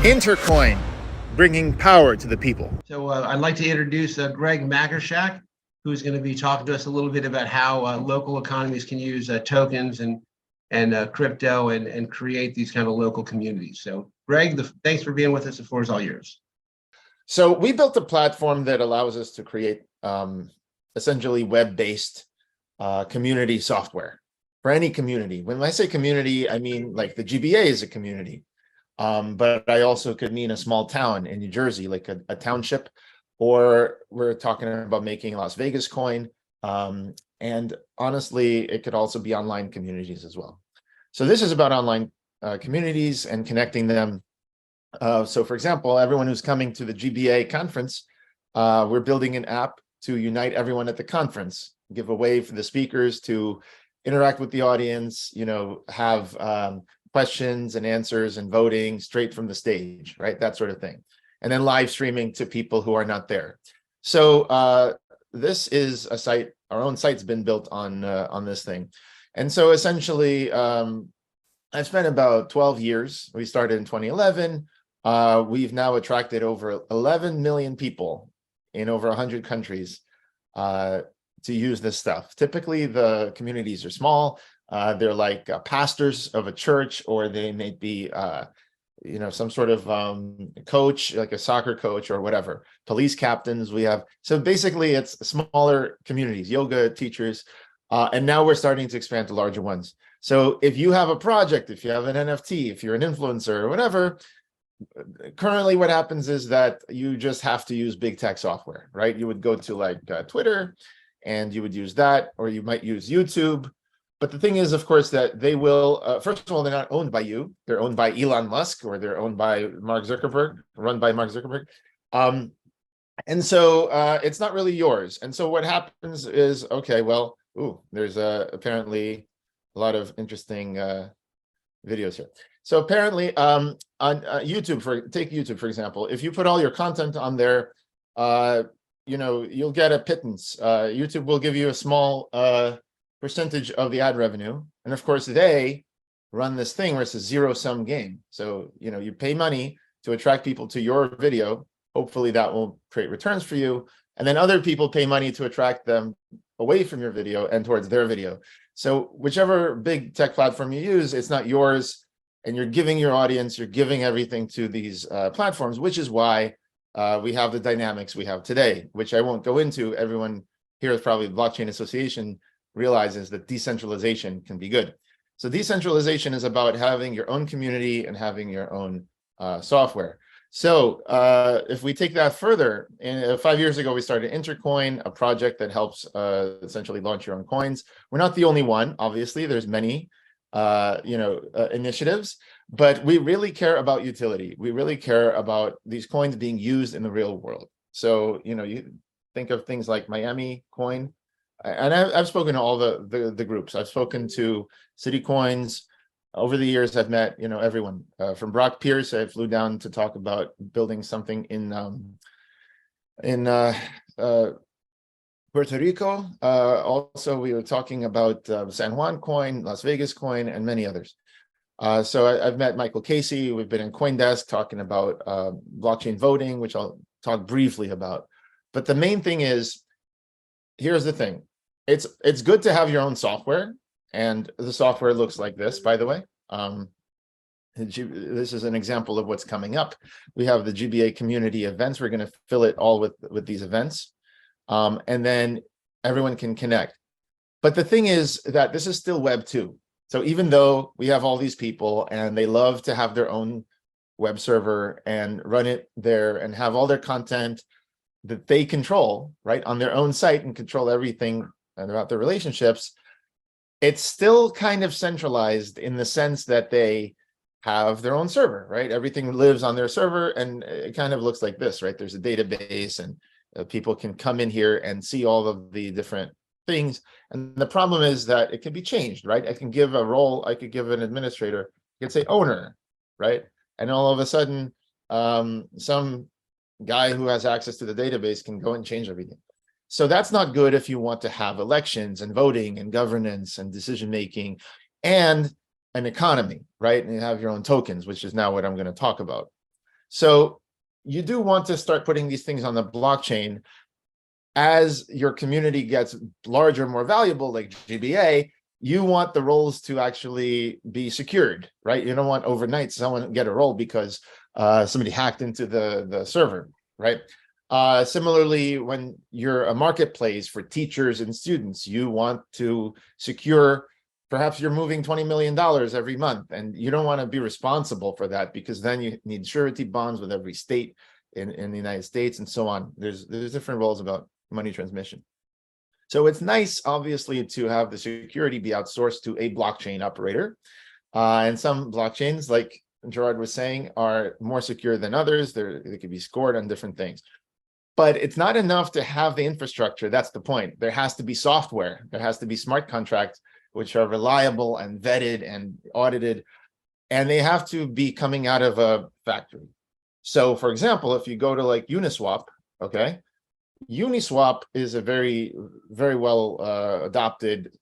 Intercoin, bringing power to the people. So I'd like to introduce Greg Magershak, who's going to be talking to us a little bit about how local economies can use tokens and crypto and create these kind of local communities. So Greg, thanks for being with us. The floor is all yours. So we built a platform that allows us to create essentially web-based community software for any community. When I say community, I mean like the GBA is a community. But I also could mean a small town in New Jersey, like a township, or we're talking about making Las Vegas coin. And honestly, it could also be online communities as well. So this is about online communities and connecting them. So for example, everyone who's coming to the GBA conference, we're building an app to unite everyone at the conference, give a way for the speakers to interact with the audience, have questions and answers and voting straight from the stage, right? That sort of thing. And then live streaming to people who are not there. So this is a site, our own site's been built on this thing. And so essentially, I've spent about 12 years. We started in 2011. We've now attracted over 11 million people in over 100 countries to use this stuff. Typically, the communities are small. They're like pastors of a church, or they may be, some sort of coach, like a soccer coach or whatever, police captains we have. So basically it's smaller communities, yoga teachers, and now we're starting to expand to larger ones. So if you have a project, if you have an NFT, if you're an influencer or whatever, currently what happens is that you just have to use big tech software, right? You would go to like Twitter and you would use that, or you might use YouTube. But the thing is, of course, that they will, first of all, they're not owned by you. They're owned by Elon Musk, or they're owned by Mark Zuckerberg, run by Mark Zuckerberg. And so it's not really yours. And so what happens is, okay, well, there's apparently a lot of interesting videos here. So apparently on YouTube, take YouTube, for example, if you put all your content on there, you'll get a pittance. YouTube will give you a small percentage of the ad revenue, and of course they run this thing where it's a zero-sum game. So you pay money to attract people to your video. Hopefully that will create returns for you, and then other people pay money to attract them away from your video and towards their video. So whichever big tech platform you use, it's not yours, and you're giving your audience, you're giving everything to these platforms, which is why we have the dynamics we have today, which I won't go into. Everyone here is probably Blockchain Association realizes that decentralization can be good. So decentralization is about having your own community and having your own software. So if we take that further, 5 years ago, we started Intercoin, a project that helps essentially launch your own coins. We're not the only one, obviously. There's many initiatives, but we really care about utility. We really care about these coins being used in the real world. So you think of things like Miami Coin. And I've spoken to all the groups. I've spoken to City Coins. Over the years, I've met everyone. From Brock Pierce, I flew down to talk about building something in Puerto Rico. Also, we were talking about San Juan Coin, Las Vegas Coin, and many others. So I've met Michael Casey. We've been in CoinDesk talking about blockchain voting, which I'll talk briefly about. But the main thing is, here's the thing. It's good to have your own software, and the software looks like this, by the way. This is an example of what's coming up. We have the GBA community events. We're going to fill it all with these events, and then everyone can connect. But the thing is that this is still Web 2. So even though we have all these people and they love to have their own web server and run it there and have all their content that they control, right, on their own site and control everything about their relationships, it's still kind of centralized in the sense that they have their own server, right? Everything lives on their server, and it kind of looks like this, right? There's a database, and people can come in here and see all of the different things. And the problem is that it can be changed, right? I can give a role, I could give an administrator, I could say owner, right? And all of a sudden, some guy who has access to the database can go and change everything. So that's not good if you want to have elections and voting and governance and decision making and an economy, right? And you have your own tokens, which is now what I'm going to talk about. So you do want to start putting these things on the blockchain. As your community gets larger, more valuable, like GBA, you want the roles to actually be secured, right? You don't want overnight someone get a role because somebody hacked into the server, right? Similarly, when you're a marketplace for teachers and students, you want to secure, perhaps you're moving $20 million every month, and you don't want to be responsible for that, because then you need surety bonds with every state in the United States and so on. There's different rules about money transmission. So it's nice, obviously, to have the security be outsourced to a blockchain operator. And some blockchains, like Gerard was saying, are more secure than others. They could be scored on different things. But it's not enough to have the infrastructure. That's the point. There has to be software. There has to be smart contracts, which are reliable and vetted and audited. And they have to be coming out of a factory. So, for example, if you go to like Uniswap, okay, Uniswap is a very, very well adopted,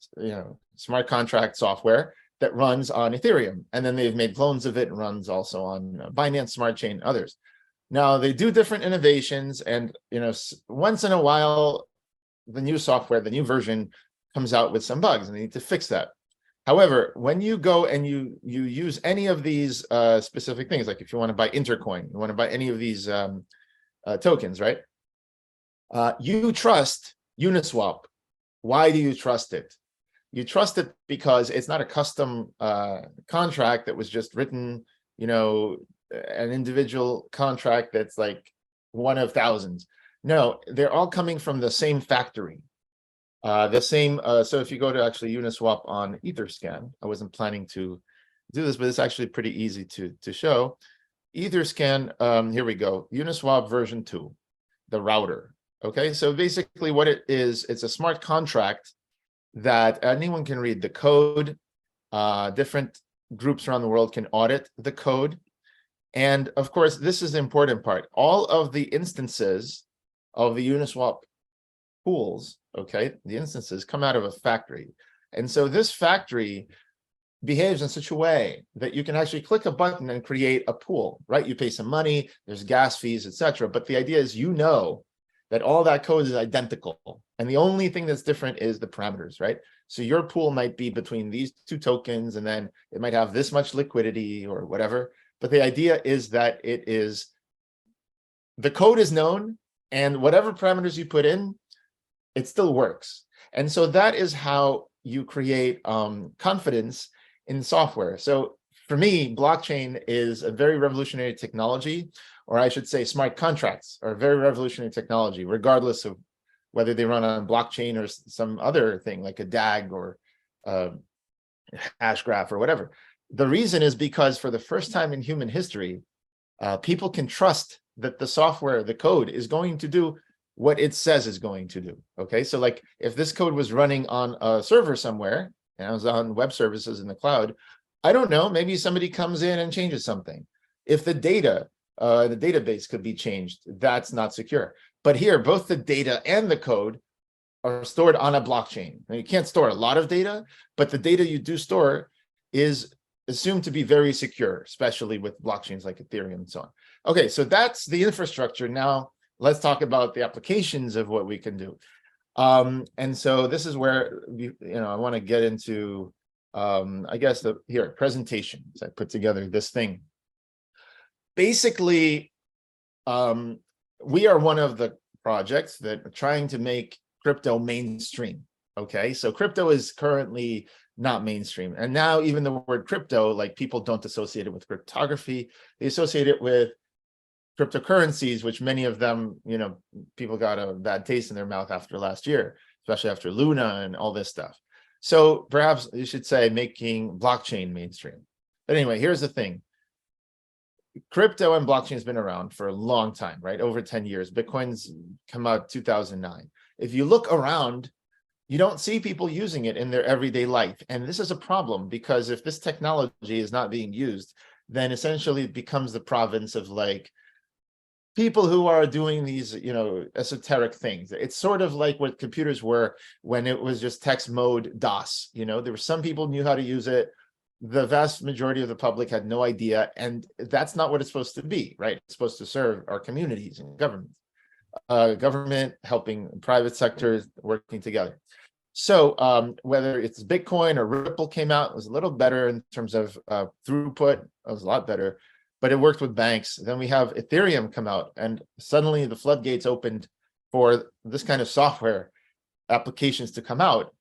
smart contract software that runs on Ethereum. And then they've made clones of it and runs also on Binance Smart Chain, others. Now they do different innovations, and once in a while, the new software, the new version comes out with some bugs, and they need to fix that. However, when you go and you use any of these specific things, like if you want to buy Intercoin, you want to buy any of these tokens, right? You trust Uniswap. Why do you trust it? You trust it because it's not a custom contract that was just written, an individual contract that's like one of thousands. No, they're all coming from the same factory. So if you go to actually Uniswap on Etherscan, I wasn't planning to do this, but it's actually pretty easy to show. Etherscan, here we go, Uniswap version 2, the router. Okay, so basically what it is, it's a smart contract that anyone can read the code. Different groups around the world can audit the code. And of course, this is the important part. All of the instances of the Uniswap pools, okay, the instances come out of a factory. And so this factory behaves in such a way that you can actually click a button and create a pool, right? You pay some money, there's gas fees, etc. But the idea is, that all that code is identical. And the only thing that's different is the parameters, right? So your pool might be between these two tokens, and then it might have this much liquidity or whatever. But the idea is that the code is known, and whatever parameters you put in, it still works. And so that is how you create confidence in software. So for me, blockchain is a very revolutionary technology, or I should say smart contracts are a very revolutionary technology, regardless of whether they run on blockchain or some other thing like a DAG or hash graph or whatever. The reason is because for the first time in human history, people can trust that the software, the code, is going to do what it says is going to do. Okay, so like if this code was running on a server somewhere, and it was on web services in the cloud, I don't know, maybe somebody comes in and changes something. If the database could be changed, that's not secure. But here, both the data and the code are stored on a blockchain. Now, you can't store a lot of data, but the data you do store is assumed to be very secure, especially with blockchains like Ethereum and so on. Okay, so that's the infrastructure. Now let's talk about the applications of what we can do. And so this is where I want to get into I guess presentation. So I put together this thing. Basically, we are one of the projects that are trying to make crypto mainstream. Okay, so crypto is currently not mainstream. And now even the word crypto, like people don't associate it with cryptography, they associate it with cryptocurrencies, which many of them, people got a bad taste in their mouth after last year, especially after Luna and all this stuff. So perhaps you should say making blockchain mainstream. But anyway, here's the thing. Crypto and blockchain has been around for a long time, right? Over 10 years. Bitcoin's come out 2009. If you look around, you don't see people using it in their everyday life. And this is a problem, because if this technology is not being used, then essentially it becomes the province of like people who are doing these, esoteric things. It's sort of like what computers were when it was just text mode DOS. There were some people knew how to use it. the vast majority of the public had no idea, and that's not what it's supposed to be, right? It's supposed to serve our communities and government helping private sectors working together. So whether it's Bitcoin or Ripple came out, it was a little better in terms of throughput. It was a lot better, but it worked with banks. Then we have Ethereum come out, and suddenly the floodgates opened for this kind of software applications to come out.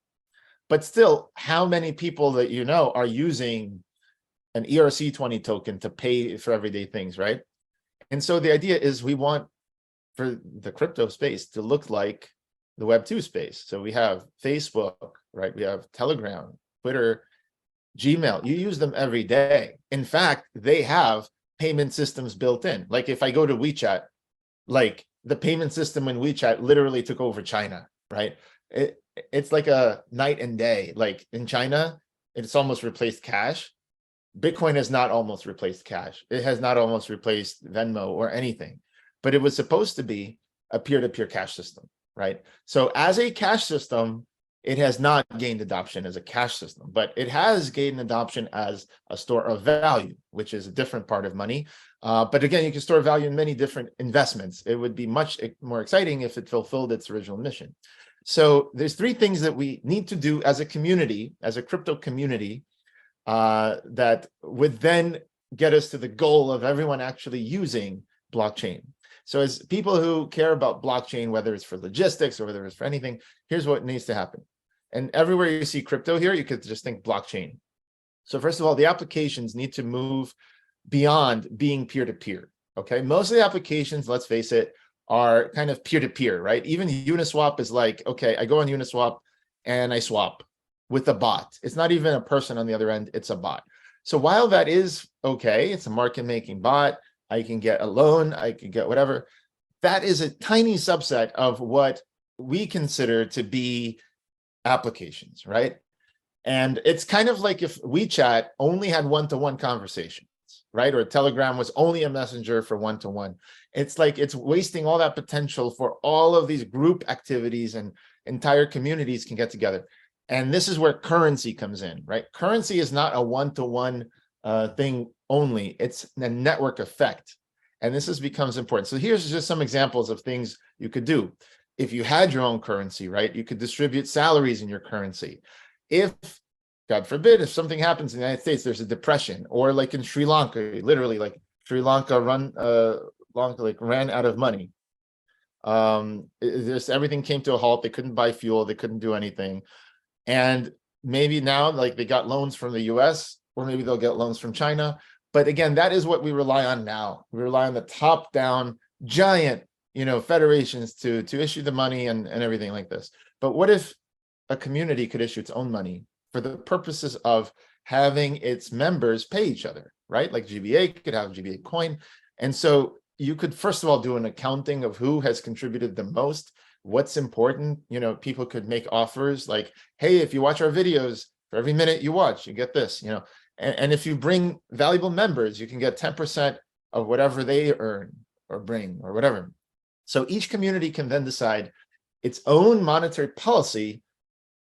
But still, how many people that you know are using an ERC20 token to pay for everyday things, right? And so the idea is we want for the crypto space to look like the Web2 space. So we have Facebook, right? We have Telegram, Twitter, Gmail. You use them every day. In fact, they have payment systems built in. Like if I go to WeChat, like the payment system in WeChat literally took over China, right? It's like a night and day. Like in China, it's almost replaced cash. Bitcoin has not almost replaced cash. It has not almost replaced Venmo or anything, but it was supposed to be a peer-to-peer cash system, right? So as a cash system, it has not gained adoption as a cash system, but it has gained adoption as a store of value, which is a different part of money. But again, you can store value in many different investments. It would be much more exciting if it fulfilled its original mission. So there's three things that we need to do as a community, as a crypto community, that would then get us to the goal of everyone actually using blockchain. So as people who care about blockchain, whether it's for logistics or whether it's for anything, here's what needs to happen. And everywhere you see crypto here, you could just think blockchain. So first of all, the applications need to move beyond being peer-to-peer, okay? Most of the applications, let's face it, are kind of peer-to-peer, right? Even Uniswap is like, okay, I go on Uniswap and I swap with a bot. It's not even a person on the other end, it's a bot. So while that is okay, it's a market-making bot, I can get a loan, I can get whatever, that is a tiny subset of what we consider to be applications, right? And it's kind of like if WeChat only had one-to-one conversations, right? Or Telegram was only a messenger for one-to-one. It's like it's wasting all that potential for all of these group activities, and entire communities can get together. And this is where currency comes in, right? Currency is not a one-to-one thing only, it's a network effect. And this becomes important. So here's just some examples of things you could do. If you had your own currency, right, you could distribute salaries in your currency. If, God forbid, if something happens in the United States, there's a depression, or like in Sri Lanka, literally like Sri Lanka ran out of money. Everything came to a halt. They couldn't buy fuel. They couldn't do anything. And maybe now, like they got loans from the US, or maybe they'll get loans from China. But again, that is what we rely on now. We rely on the top-down giant, federations to issue the money and everything like this. But what if a community could issue its own money for the purposes of having its members pay each other, right? Like GBA could have GBA coin. And so you could, first of all, do an accounting of who has contributed the most, what's important. People could make offers like, hey, if you watch our videos, for every minute you watch, you get this, and if you bring valuable members, you can get 10% of whatever they earn or bring or whatever. So each community can then decide its own monetary policy,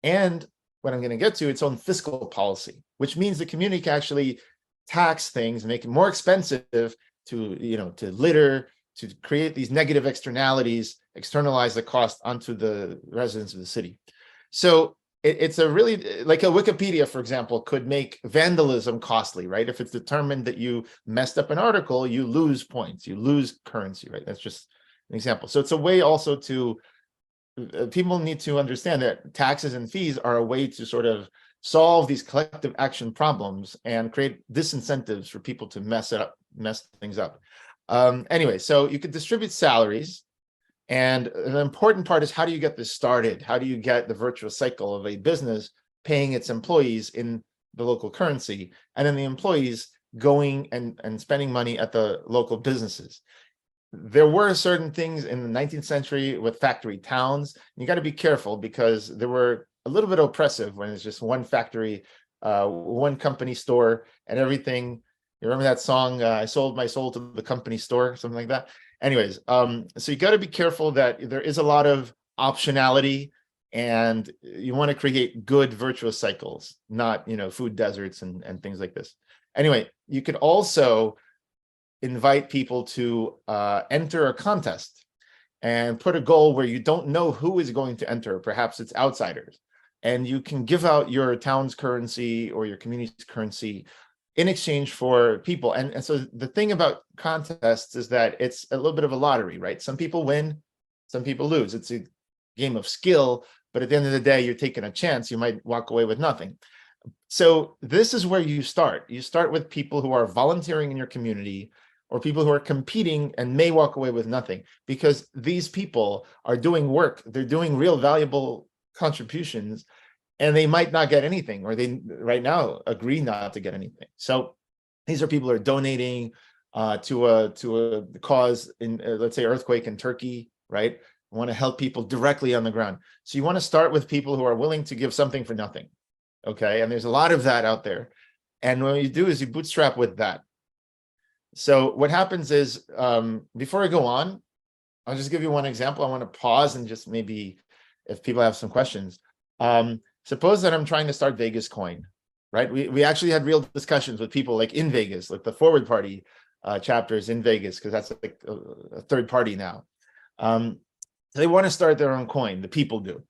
and what I'm going to get to, its own fiscal policy, which means the community can actually tax things, make it more expensive to litter, to create these negative externalities, externalize the cost onto the residents of the city. So it's a really, like a Wikipedia, for example, could make vandalism costly, right? If it's determined that you messed up an article, you lose points, you lose currency, right? That's just an example. So it's a way also to, people need to understand that taxes and fees are a way to sort of solve these collective action problems and create disincentives for people to mess things up. Anyway, so you could distribute salaries. And the important part is, how do you get this started? How do you get the virtuous cycle of a business paying its employees in the local currency, and then the employees going and spending money at the local businesses? There were certain things in the 19th century with factory towns. You got to be careful because they were a little bit oppressive when it's just one factory, one company store and everything. You remember that song, I sold my soul to the company store, something like that? Anyways, so you got to be careful that there is a lot of optionality And you want to create good virtuous cycles, not, food deserts and things like this. Anyway, you could also invite people to enter a contest and put a goal where you don't know who is going to enter. Perhaps it's outsiders. And you can give out your town's currency or your community's currency in exchange for people. And so the thing about contests is that it's a little bit of a lottery, right? Some people win, some people lose. It's a game of skill, but at the end of the day, you're taking a chance. You might walk away with nothing. So this is where you start. You start with people who are volunteering in your community, or people who are competing and may walk away with nothing, because these people are doing work. They're doing real valuable contributions, and they might not get anything, or they right now agree not to get anything. So these are people who are donating to a cause in, let's say, earthquake in Turkey, right? I want to help people directly on the ground. So you want to start with people who are willing to give something for nothing, okay? And there's a lot of that out there. And what you do is you bootstrap with that. So what happens is, before I go on, I'll just give you one example. I want to pause and just maybe if people have some questions. Suppose that I'm trying to start Vegas Coin, right? We actually had real discussions with people like in Vegas, like the Forward Party chapters in Vegas, because that's like a third party now. They want to start their own coin, the people do.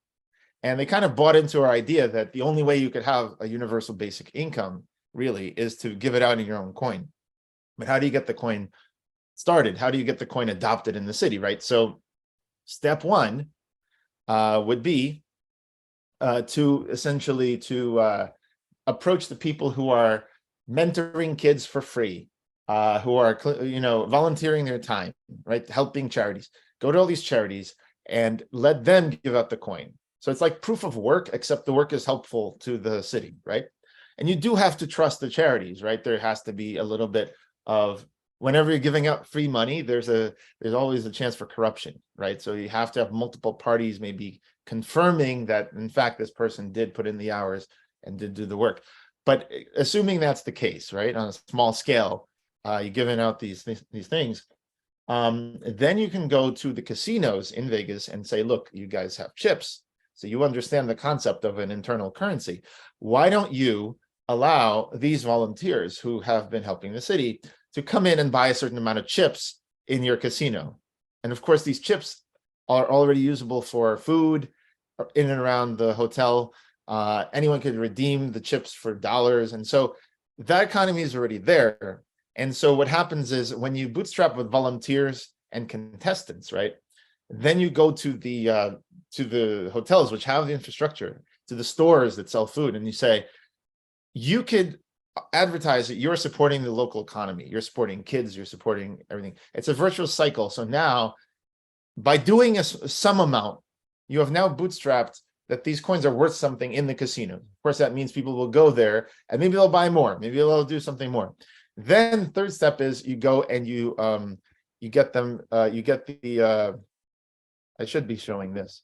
And they kind of bought into our idea that the only way you could have a universal basic income really is to give it out in your own coin. But how do you get the coin started? How do you get the coin adopted in the city, right? So step one would be to essentially approach the people who are mentoring kids for free, who are volunteering their time, right? Helping charities. Go to all these charities and let them give out the coin. So it's like proof of work, except the work is helpful to the city, right? And you do have to trust the charities, right? There has to be a little bit of, whenever you're giving out free money, there's always a chance for corruption, right? So you have to have multiple parties maybe confirming that, in fact, this person did put in the hours and did do the work. But assuming that's the case, right, on a small scale, you're giving out these things, then you can go to the casinos in Vegas and say, look, you guys have chips, so you understand the concept of an internal currency. Why don't you allow these volunteers who have been helping the city to come in and buy a certain amount of chips in your casino? And of course, these chips are already usable for food in and around the hotel. Anyone could redeem the chips for dollars. And so that economy is already there. And so what happens is, when you bootstrap with volunteers and contestants, right, then you go to the hotels, which have the infrastructure, to the stores that sell food, and you say, you could advertise that you're supporting the local economy, you're supporting kids, you're supporting everything. It's a virtuous cycle. So now, by doing some amount, you have now bootstrapped that these coins are worth something in the casino. Of course, that means people will go there and maybe they'll buy more, maybe they'll do something more. Then third step is you go and you get them, you get the, I should be showing this.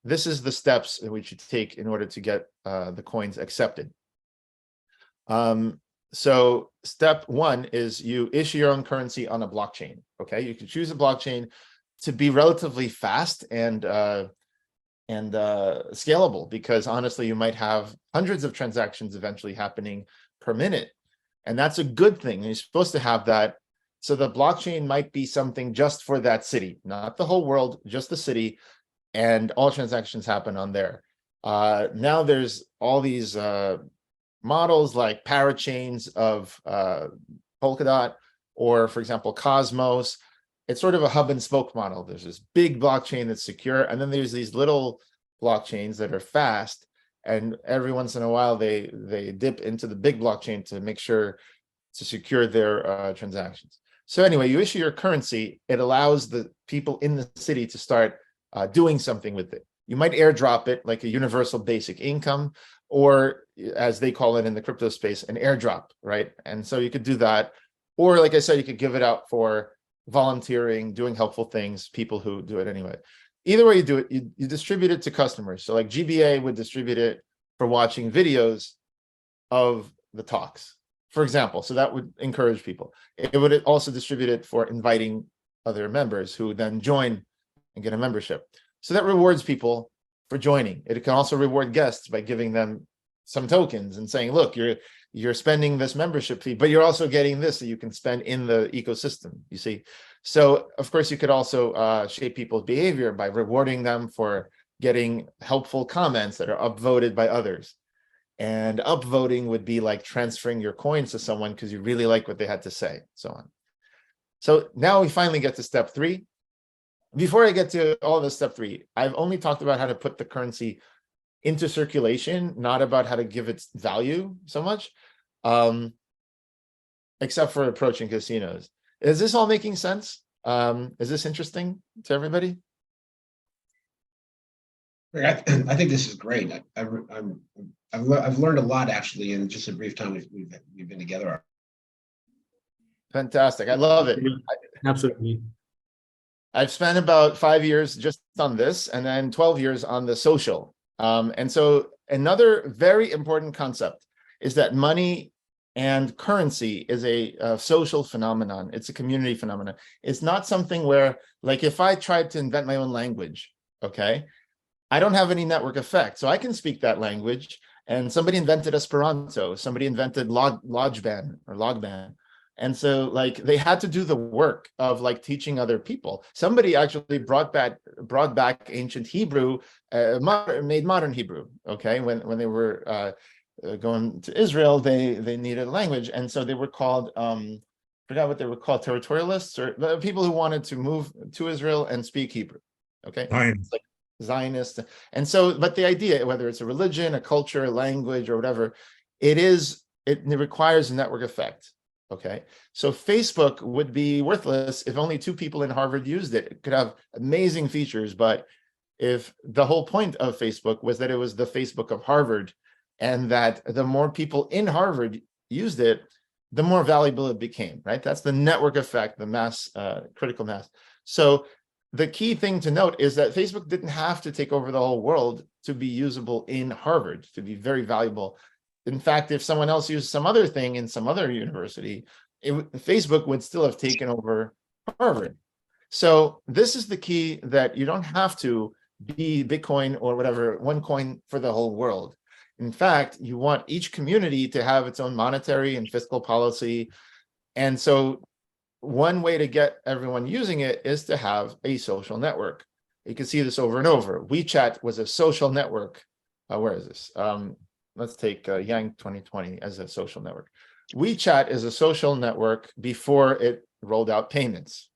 This is the steps that we should take in order to get the coins accepted. So step one is you issue your own currency on a blockchain. Okay, you can choose a blockchain to be relatively fast and scalable, because honestly, you might have hundreds of transactions eventually happening per minute, and that's a good thing. You're supposed to have that. So the blockchain might be something just for that city, not the whole world, just the city, and all transactions happen on there. Now there's all these models like parachains of Polkadot, or for example, Cosmos. It's sort of a hub and spoke model. There's this big blockchain that's secure, and then there's these little blockchains that are fast, and every once in a while they dip into the big blockchain to make sure to secure their transactions. So anyway, you issue your currency. It allows the people in the city to start doing something with it. You might airdrop it, like a universal basic income, or as they call it in the crypto space, an airdrop, right? And so you could do that. Or like I said, you could give it out for volunteering, doing helpful things, people who do it anyway. Either way you do it, you distribute it to customers. So like GBA would distribute it for watching videos of the talks, for example. So that would encourage people. It would also distribute it for inviting other members who then join and get a membership. So that rewards people for joining. It can also reward guests by giving them some tokens and saying, look, you're spending this membership fee, but you're also getting this that you can spend in the ecosystem, you see. So of course you could also shape people's behavior by rewarding them for getting helpful comments that are upvoted by others. And upvoting would be like transferring your coins to someone because you really like what they had to say, so on. So now we finally get to step 3. Before I get to all of the step 3, I've only talked about how to put the currency into circulation, not about how to give its value so much, except for approaching casinos. Is this all making sense? Is this interesting to everybody? I think this is great. I've learned a lot actually in just a brief time we've been together. Fantastic. I love it. Absolutely. I've spent about 5 years just on this and then 12 years on the social. And so another very important concept is that money and currency is a social phenomenon. It's a community phenomenon. It's not something where, like, if I tried to invent my own language, okay, I don't have any network effect. So I can speak that language, and somebody invented Esperanto, somebody invented Logban. And so like they had to do the work of like teaching other people. Somebody actually brought back ancient Hebrew, made modern Hebrew. Okay, when they were going to Israel, they needed a language, and so they were called forgot what they were called, territorialists, or people who wanted to move to Israel and speak Hebrew. Okay, it's like Zionist. And so, but the idea, whether it's a religion, a culture, a language, or whatever, it requires a network effect. Okay, so Facebook would be worthless if only 2 people in Harvard used it. It could have amazing features, but if the whole point of Facebook was that it was the Facebook of Harvard, and that the more people in Harvard used it, the more valuable it became, right? That's the network effect, the mass, critical mass. So the key thing to note is that Facebook didn't have to take over the whole world to be usable in Harvard, to be very valuable. In fact, if someone else used some other thing in some other university, Facebook would still have taken over Harvard. So this is the key, that you don't have to be Bitcoin or whatever, one coin for the whole world. In fact, you want each community to have its own monetary and fiscal policy. And so one way to get everyone using it is to have a social network. You can see this over and over. WeChat was a social network. Where is this? Let's take Yang 2020 as a social network. WeChat is a social network before it rolled out payments.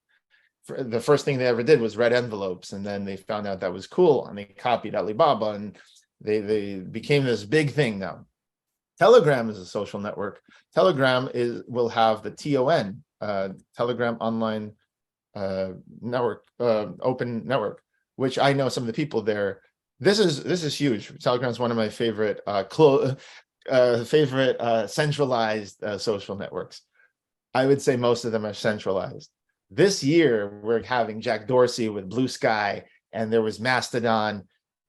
The first thing they ever did was red envelopes, and then they found out that was cool, and they copied Alibaba, and they became this big thing now. Telegram is a social network. Telegram will have the TON, Telegram Online Network, Open Network, which I know some of the people there. This is huge. Telegram is one of my favorite centralized social networks. I would say most of them are centralized. This year, we're having Jack Dorsey with Blue Sky, and there was Mastodon.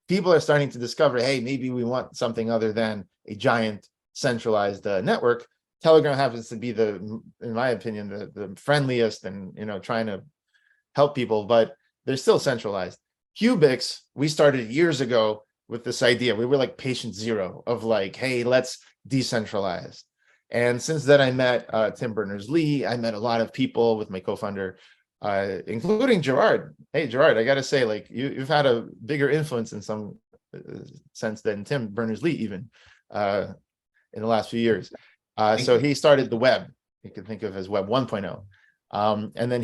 People are starting to discover, hey, maybe we want something other than a giant centralized network. Telegram happens to be in my opinion, the friendliest and, trying to help people, but they're still centralized. qbix, we started years ago with this idea. We were like patient zero of like, hey, let's decentralize. And since then, I met Tim Berners-Lee. I met a lot of people with my co-founder, including Gerard. Hey, Gerard, I got to say, like, you've had a bigger influence in some sense than Tim Berners-Lee even in the last few years. So he started the web. You can think of as Web 1.0. And then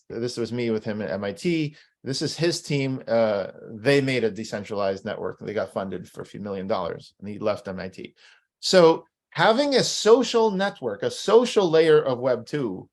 this was me with him at MIT. This is his team. They made a decentralized network. They got funded for a few $1 million, and he left MIT. So having a social network, a social layer of Web 2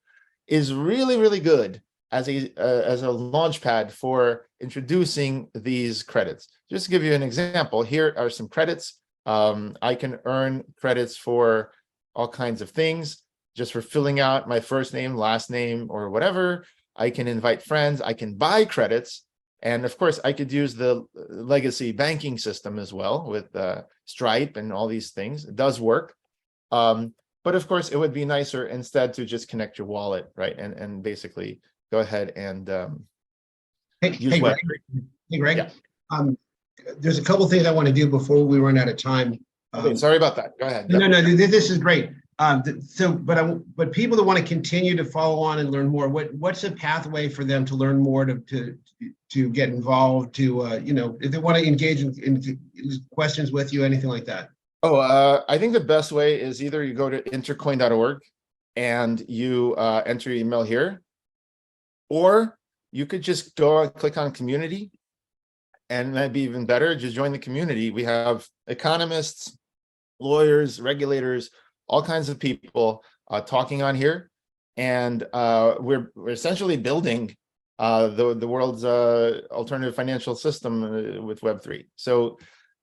is really, really good as a launch pad for introducing these credits. Just to give you an example, here are some credits. I can earn credits for all kinds of things, just for filling out my first name, last name, or whatever. I can invite friends. I can buy credits. And of course, I could use the legacy banking system as well with Stripe and all these things. It does work. But of course, it would be nicer instead to just connect your wallet, right? And basically go ahead and use Web3. Hey, Greg. Yeah. there's a couple things I want to do before we run out of time. Okay, sorry about that. Go ahead. No, this is great. But people that want to continue to follow on and learn more, what's a pathway for them to learn more, to get involved, to if they want to engage in questions with you, anything like that? I think the best way is either you go to intercoin.org and you enter your email here, or you could just go and click on community, and that'd be even better. Just join the community. We have economists, lawyers, regulators, all kinds of people talking on here, and we're essentially building the world's alternative financial system with Web3. So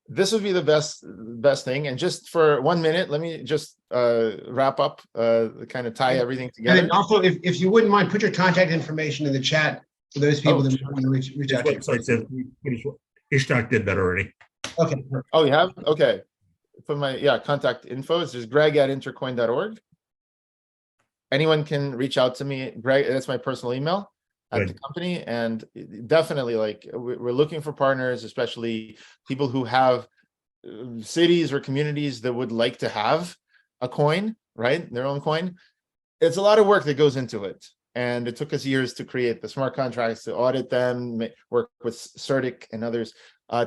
this would be the best thing. And just for 1 minute, let me just wrap up, kind of tie everything together. And then also, if you wouldn't mind, put your contact information in the chat for those people that want to reach out to you. Website says Ishtak did that already. Okay. Oh, you have? Okay. For my contact info, it's just greg@intercoin.org. Anyone can reach out to me. Greg, that's my personal email at the company. And definitely, like, we're looking for partners, especially people who have cities or communities that would like to have a coin, right? Their own coin. It's a lot of work that goes into it. And it took us years to create the smart contracts, to audit them, work with CertiK and others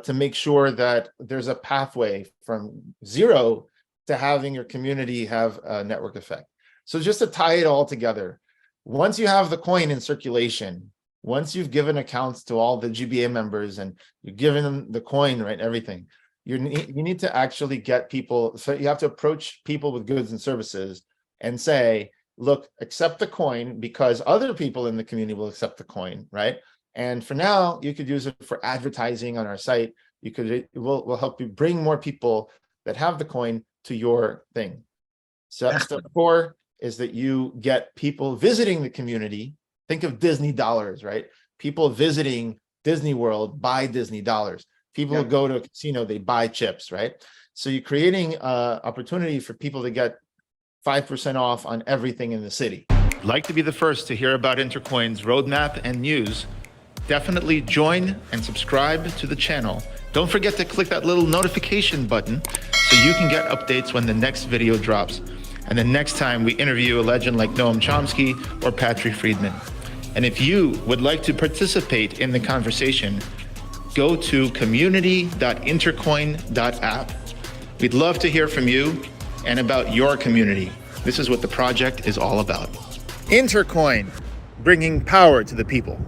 to make sure that there's a pathway from zero to having your community have a network effect. So just to tie it all together, once you have the coin in circulation, once you've given accounts to all the GBA members and you've given them the coin, right, everything, you need to actually get people. So you have to approach people with goods and services and say, look, accept the coin because other people in the community will accept the coin, right? And for now, you could use it for advertising on our site. We'll help you bring more people that have the coin to your thing. So step 4 is that you get people visiting the community. Think of Disney dollars, right? People visiting Disney World buy Disney dollars. People go to a casino, they buy chips, right? So you're creating opportunity for people to get 5% off on everything in the city. Like to be the first to hear about Intercoin's roadmap and news? Definitely join and subscribe to the channel. Don't forget to click that little notification button so you can get updates when the next video drops. And the next time we interview a legend like Noam Chomsky or Patrick Friedman. And if you would like to participate in the conversation, go to community.intercoin.app. We'd love to hear from you and about your community. This is what the project is all about. Intercoin, bringing power to the people.